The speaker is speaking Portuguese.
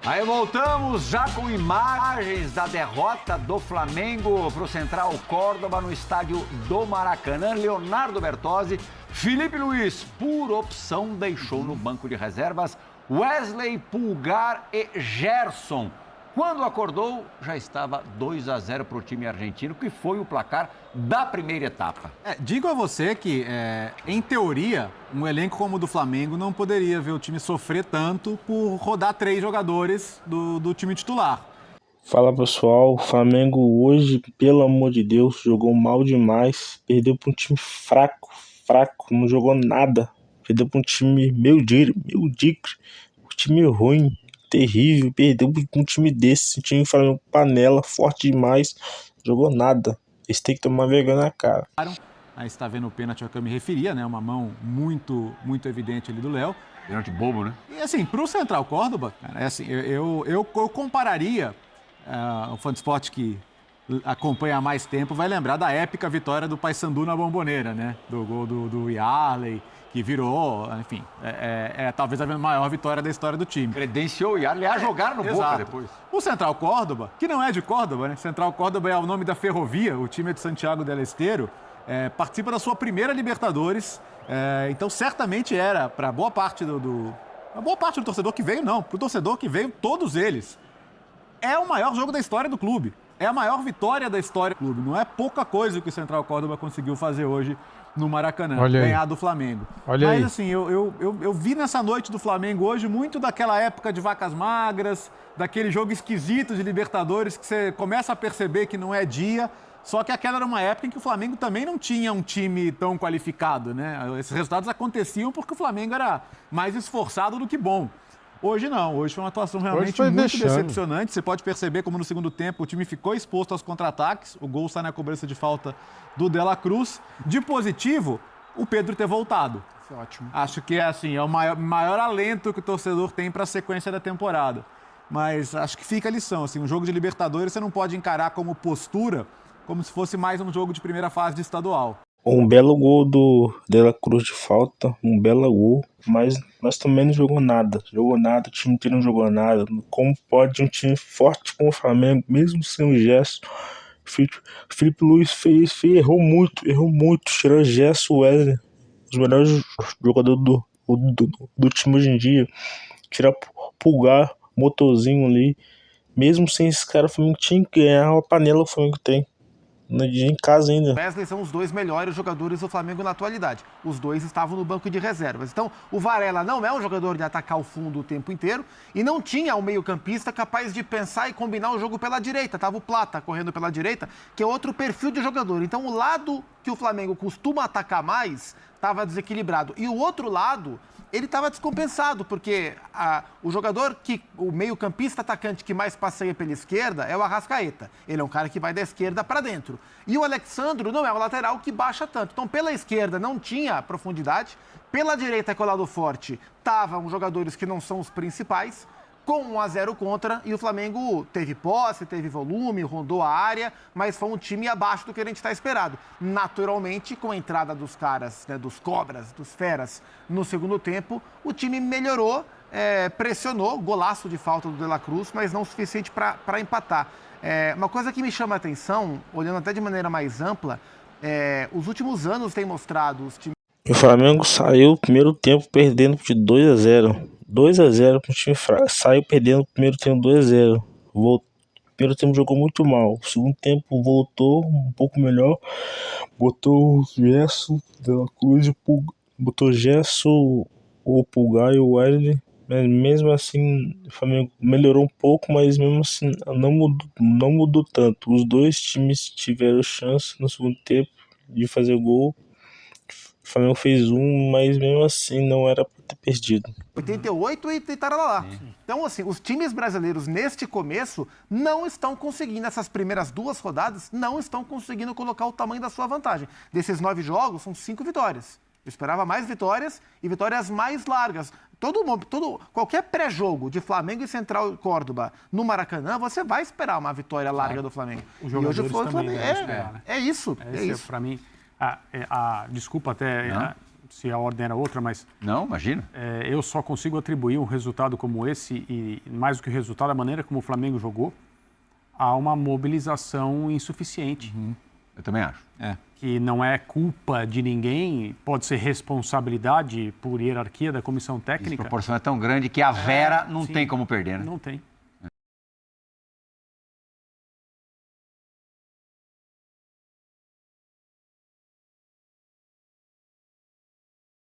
Aí voltamos já com imagens da derrota do Flamengo para o Central Córdoba no estádio do Maracanã. Leonardo Bertozzi, Felipe Luiz, por opção, deixou no banco de reservas Wesley, Pulgar e Gerson. Quando acordou, já estava 2-0 para o time argentino, que foi o placar da primeira etapa. Digo a você que, em teoria, um elenco como o do Flamengo não poderia ver o time sofrer tanto por rodar 3 jogadores do time titular. Fala pessoal, o Flamengo hoje, pelo amor de Deus, jogou mal demais, perdeu para um time fraco, não jogou nada, perdeu para um time medíocre, um time ruim, terrível, perdeu para um time desse, um time Flamengo panela, forte demais, jogou nada, eles têm que tomar vergonha na cara. Aí está vendo o pênalti ao que eu me referia, né? Uma mão muito evidente ali do Léo. Pênalti bobo, né? E assim, para o Central Córdoba, cara, eu compararia, o fã de esporte que acompanha há mais tempo vai lembrar da épica vitória do Paysandu na Bomboneira, né? Do gol do Yarley, que virou, enfim, talvez a maior vitória da história do time. Credenciou o Yarley a jogar no Boca depois. O Central Córdoba, que não é de Córdoba, né? Central Córdoba é o nome da ferrovia, o time é de Santiago del Estero, participa da sua primeira Libertadores, então certamente era para boa parte do torcedor que veio, não, para o torcedor que veio, todos eles. É o maior jogo da história do clube. É a maior vitória da história do clube. Não é pouca coisa que o Central Córdoba conseguiu fazer hoje no Maracanã. Ganhar do Flamengo. Mas assim, eu vi nessa noite do Flamengo hoje muito daquela época de vacas magras, daquele jogo esquisito de Libertadores que você começa a perceber que não é dia. Só que aquela era uma época em que o Flamengo também não tinha um time tão qualificado, né? Esses resultados aconteciam porque o Flamengo era mais esforçado do que bom. Hoje não, hoje foi uma atuação realmente muito decepcionante. Você pode perceber como no segundo tempo o time ficou exposto aos contra-ataques. O gol sai na cobrança de falta do De La Cruz. De positivo, o Pedro ter voltado. Foi ótimo. Acho que é o maior alento que o torcedor tem para a sequência da temporada. Mas acho que fica a lição. Assim, um jogo de Libertadores você não pode encarar como postura, como se fosse mais um jogo de primeira fase de estadual. Um belo gol do De La Cruz de falta, um belo gol, mas também não jogou nada, o time inteiro não jogou nada. Como pode um time forte como o Flamengo, mesmo sem o Gerson, Felipe Luiz errou muito, tirou Gerson, Wesley, os melhores jogadores do time hoje em dia, tirar Pulgar, motorzinho ali, mesmo sem esse cara, o Flamengo tinha que ganhar uma panela, o Flamengo tem. Em casa ainda. Wesley são os 2 melhores jogadores do Flamengo na atualidade. Os 2 estavam no banco de reservas. Então, o Varela não é um jogador de atacar o fundo o tempo inteiro e não tinha um meio-campista capaz de pensar e combinar o jogo pela direita. Tava o Plata correndo pela direita, que é outro perfil de jogador. Então, o lado que o Flamengo costuma atacar mais estava desequilibrado. E o outro lado, ele estava descompensado, porque o meio-campista atacante que mais passeia pela esquerda é o Arrascaeta. Ele é um cara que vai da esquerda para dentro. E o Alexandro não é um lateral que baixa tanto. Então, pela esquerda não tinha profundidade, pela direita, que é o lado forte, estavam jogadores que não são os principais, com 1-0 contra, e o Flamengo teve posse, teve volume, rondou a área, mas foi um time abaixo do que a gente está esperado. Naturalmente, com a entrada dos caras, né, dos cobras, dos feras, no segundo tempo, o time melhorou, pressionou, golaço de falta do De La Cruz, mas não o suficiente para empatar. Uma coisa que me chama a atenção, olhando até de maneira mais ampla, os últimos anos têm mostrado os times... O Flamengo saiu no primeiro tempo perdendo de 2-0. 2-0 para o time fraco. Saiu perdendo no primeiro tempo 2-0. O primeiro tempo jogou muito mal. O segundo tempo voltou um pouco melhor. Botou o Gerson, De La Cruz, botou Gerson, o Pulgar e o Wesley. Mas mesmo assim, o Flamengo melhorou um pouco, mas mesmo assim não mudou tanto. Os 2 times tiveram chance no segundo tempo de fazer gol. O Flamengo fez mas mesmo assim não era para ter perdido. 88 e tarará. Então, assim, os times brasileiros neste começo não estão conseguindo, essas primeiras 2 rodadas, não estão conseguindo colocar o tamanho da sua vantagem. Desses 9 jogos, são 5 vitórias. Eu esperava mais vitórias e vitórias mais largas. Qualquer pré-jogo de Flamengo e Central Córdoba no Maracanã, você vai esperar uma vitória larga do Flamengo. Os jogadores e hoje foi também Flamengo. É isso. Para mim, desculpa até se a ordem era outra, mas... Não, imagina. Eu só consigo atribuir um resultado como esse, e mais do que o resultado, a maneira como o Flamengo jogou, a uma mobilização insuficiente. Eu também acho. Que não é culpa de ninguém, pode ser responsabilidade por hierarquia da comissão técnica. A proporção é tão grande que a Vera não sim, tem como perder, né? Não tem.